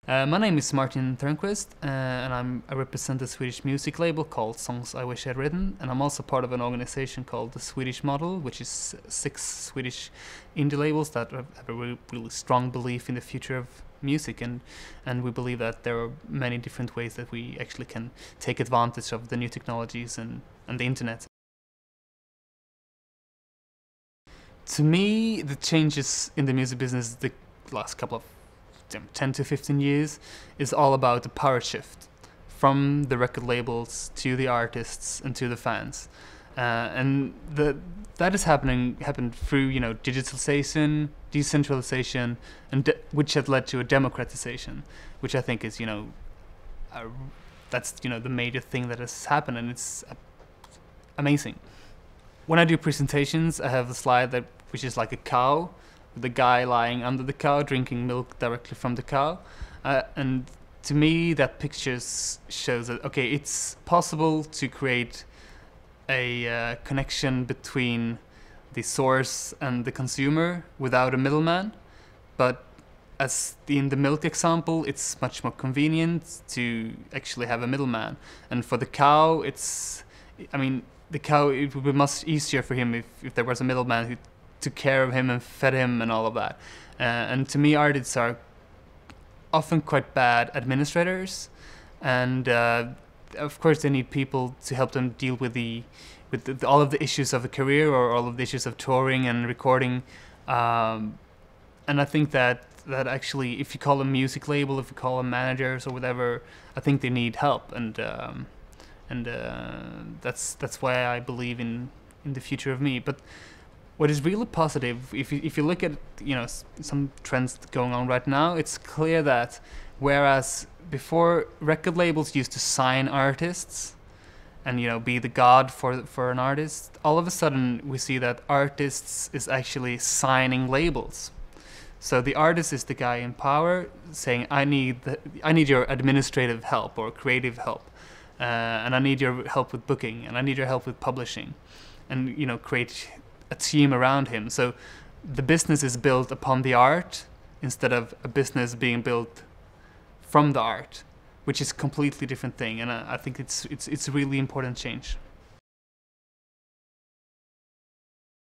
My name is Martin Thornkvist, and I represent a Swedish music label called Songs I Wish I'd Written, and I'm also part of an organization called the Swedish Model, which is 6 Swedish indie labels that have a really strong belief in the future of music, and we believe that there are many different ways that we actually can take advantage of the new technologies and the internet. To me, the changes in the music business the last couple of 10 to 15 years is all about the power shift from the record labels to the artists and to the fans, and that is happened through digitalization, decentralization, and which has led to a democratization, which I think is that's the major thing that has happened, and it's amazing. When I do presentations, I have a slide which is like a cow, the guy lying under the cow drinking milk directly from the cow, and to me that picture shows that okay, it's possible to create a connection between the source and the consumer without a middleman, but as in the milk example, it's much more convenient to actually have a middleman, and for the cow the cow, it would be much easier for him if there was a middleman who took care of him and fed him and all of that. And to me, artists are often quite bad administrators, and of course they need people to help them deal with all of the issues of a career or all of the issues of touring and recording. And I think that actually, if you call them music label, if you call them managers or whatever, I think they need help, and that's why I believe in the future of me. But what is really positive, if you look at some trends going on right now, it's clear that whereas before record labels used to sign artists and be the god for an artist, all of a sudden we see that artists is actually signing labels. So the artist is the guy in power saying, I need your administrative help or creative help, and I need your help with booking, and I need your help with publishing, and create a team around him. So the business is built upon the art instead of a business being built from the art, which is a completely different thing, and I think it's a really important change.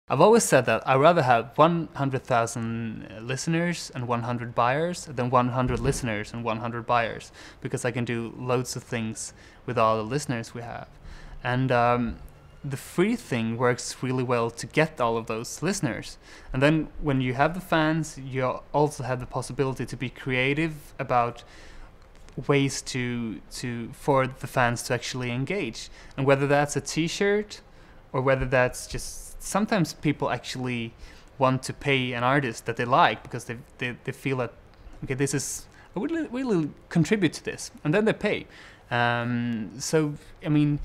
I've always said that I'd rather have 100,000 listeners and 100 buyers than 100 listeners and 100 buyers, because I can do loads of things with all the listeners we have. And the free thing works really well to get all of those listeners. And then when you have the fans, you also have the possibility to be creative about ways for the fans to actually engage. And whether that's a t-shirt or whether that's just, sometimes people actually want to pay an artist that they like because they feel that, okay, this is, I would really contribute to this, and then they pay. So, I mean,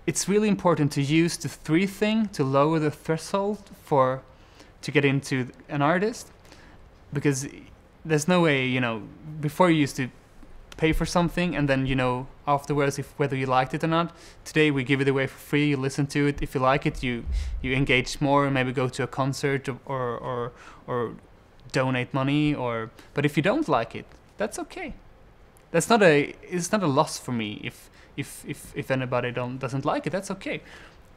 it's really important to use the 3 thing to lower the threshold to get into an artist, because there's no way, before you used to pay for something and then afterwards whether you liked it or not. Today we give it away for free, you listen to it, if you like it you engage more and maybe go to a concert or donate money, but if you don't like it, that's okay. It's not a loss for me if anybody doesn't like it. That's okay,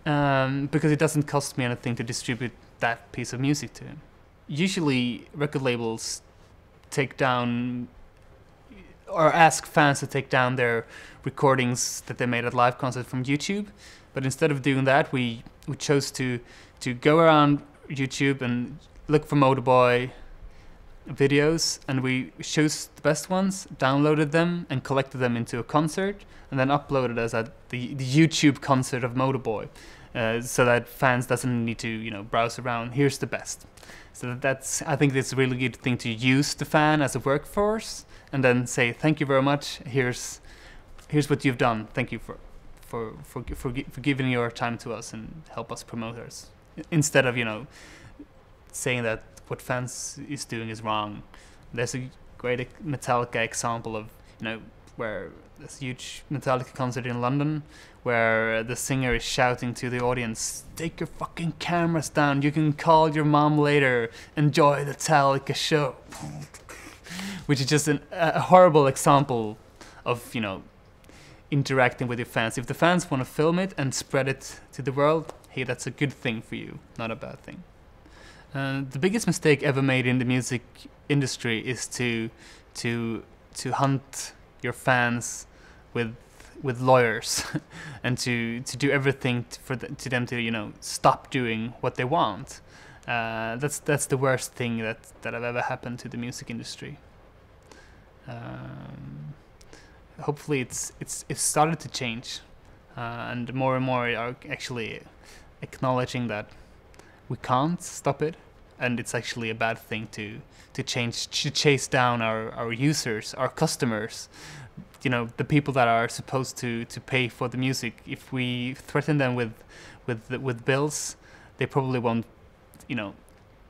because it doesn't cost me anything to distribute that piece of music to him. Usually record labels take down or ask fans to take down their recordings that they made at live concert from YouTube, but instead of doing that, we chose to go around YouTube and look for Moto Boy videos, and we chose the best ones, downloaded them, and collected them into a concert, and then uploaded as the YouTube concert of Moto Boy, so that fans doesn't need to browse around. Here's the best. So I think that's a really good thing, to use the fan as a workforce, and then say thank you very much. Here's what you've done. Thank you for giving your time to us and help us promote us. Instead of saying that what fans is doing is wrong. There's a great Metallica example of where this huge Metallica concert in London, where the singer is shouting to the audience, "Take your fucking cameras down. You can call your mom later. Enjoy the Metallica show." which is just a horrible example of, you know, interacting with your fans. If the fans want to film it and spread it to the world, hey, that's a good thing for you, not a bad thing. The biggest mistake ever made in the music industry is to hunt your fans with lawyers and to do everything to them to, you know, stop doing what they want. That's the worst thing that have ever happened to the music industry. Hopefully it's started to change, and more are actually acknowledging that we can't stop it, and it's actually a bad thing to chase down our users, our customers, you know, the people that are supposed to pay for the music. If we threaten them with bills, they probably won't, you know,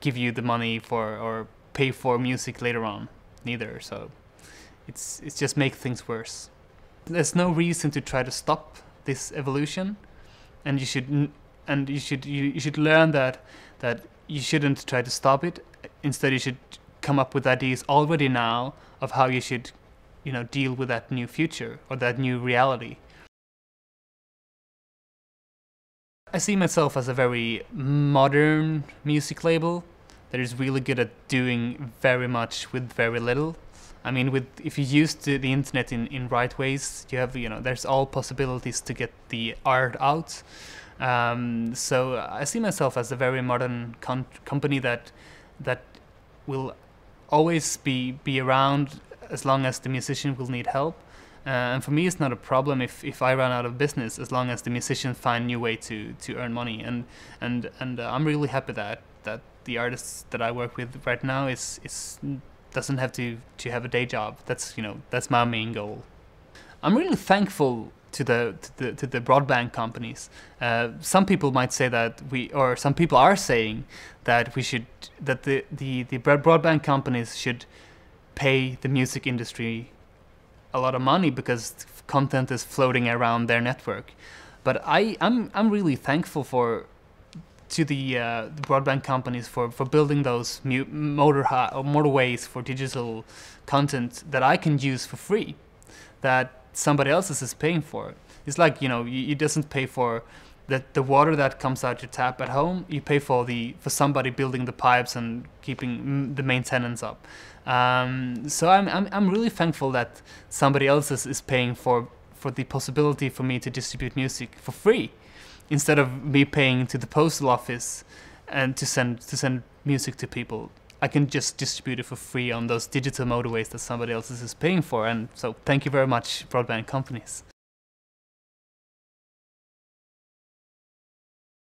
give you the money for or pay for music later on neither. So it's just make things worse. There's no reason to try to stop this evolution, and you should learn that you shouldn't try to stop it. Instead, you should come up with ideas already now of how you should, you know, deal with that new future or that new reality. I see myself as a very modern music label that is really good at doing very much with very little. I mean, if you use the internet in right ways, you have, you know, there's all possibilities to get the art out. So I see myself as a very modern company that will always be around as long as the musician will need help. And for me, it's not a problem if I run out of business, as long as the musicians find new way to earn money. And I'm really happy that the artists that I work with right now doesn't have to have a day job. That's, you know, that's my main goal. I'm really thankful to the broadband companies. Some people might say that some people are saying that the broadband companies should pay the music industry a lot of money because content is floating around their network. But I'm really thankful to the broadband companies for building those motorways for digital content that I can use for free, that somebody else is paying for. It's like, you know, you doesn't pay for the water that comes out your tap at home. You pay for somebody building the pipes and keeping the maintenance up. So I'm really thankful that somebody else is paying for the possibility for me to distribute music for free, instead of me paying to the postal office and to send music to people. I can just distribute it for free on those digital motorways that somebody else is paying for. And so thank you very much, broadband companies.